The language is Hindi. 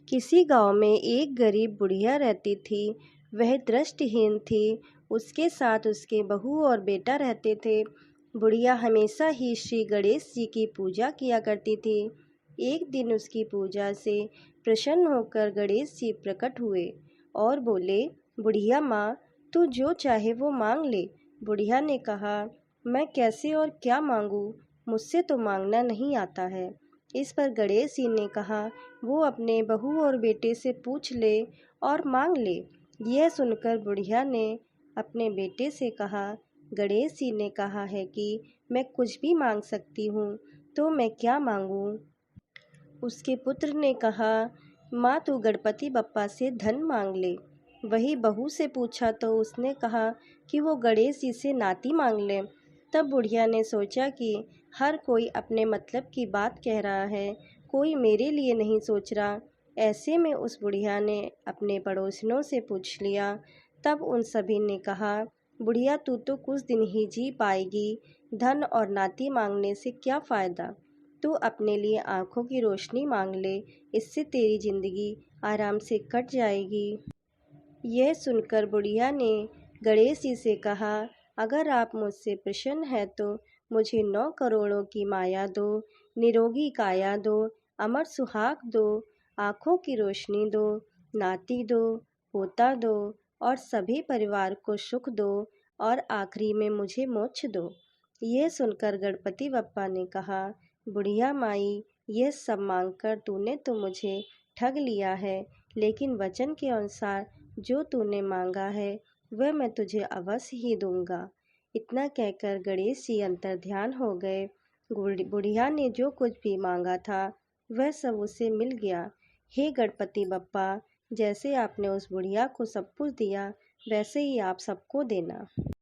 किसी गांव में एक गरीब बुढ़िया रहती थी। वह दृष्टिहीन थी। उसके साथ उसके बहू और बेटा रहते थे। बुढ़िया हमेशा ही श्री गणेश जी की पूजा किया करती थी। एक दिन उसकी पूजा से प्रसन्न होकर गणेश जी प्रकट हुए और बोले, बुढ़िया माँ, तू जो चाहे वो मांग ले। बुढ़िया ने कहा, मैं कैसे और क्या मांगू, मुझसे तो मांगना नहीं आता है। इस पर गणेश जी ने कहा, वो अपने बहू और बेटे से पूछ ले और मांग ले। यह सुनकर बुढ़िया ने अपने बेटे से कहा, गणेश जी ने कहा है कि मैं कुछ भी मांग सकती हूँ, तो मैं क्या मांगूँ। उसके पुत्र ने कहा, माँ तू गणपति बप्पा से धन मांग ले। वही बहू से पूछा तो उसने कहा कि वो गणेश जी से नाती मांग ले। तब बुढ़िया ने सोचा कि हर कोई अपने मतलब की बात कह रहा है, कोई मेरे लिए नहीं सोच रहा। ऐसे में उस बुढ़िया ने अपने पड़ोसियों से पूछ लिया। तब उन सभी ने कहा, बुढ़िया तू तो कुछ दिन ही जी पाएगी, धन और नाती मांगने से क्या फ़ायदा। तू अपने लिए आंखों की रोशनी मांग ले, इससे तेरी जिंदगी आराम से कट जाएगी। यह सुनकर बुढ़िया ने गणेश जी से कहा, अगर आप मुझसे प्रसन्न हैं तो मुझे 9 करोड़ों की माया दो, निरोगी काया दो, अमर सुहाग दो, आँखों की रोशनी दो, नाती दो, पोता दो और सभी परिवार को सुख दो और आखिरी में मुझे मोक्ष दो। यह सुनकर गणपति बप्पा ने कहा, बुढ़िया माई, यह सब मांगकर तूने तो मुझे ठग लिया है, लेकिन वचन के अनुसार जो तूने मांगा है वह मैं तुझे अवश्य ही दूंगा। इतना कहकर गणेश जी अंतर्ध्यान हो गए। बुढ़िया ने जो कुछ भी मांगा था वह सब उसे मिल गया। हे गणपति बप्पा, जैसे आपने उस बुढ़िया को सब कुछ दिया वैसे ही आप सबको देना।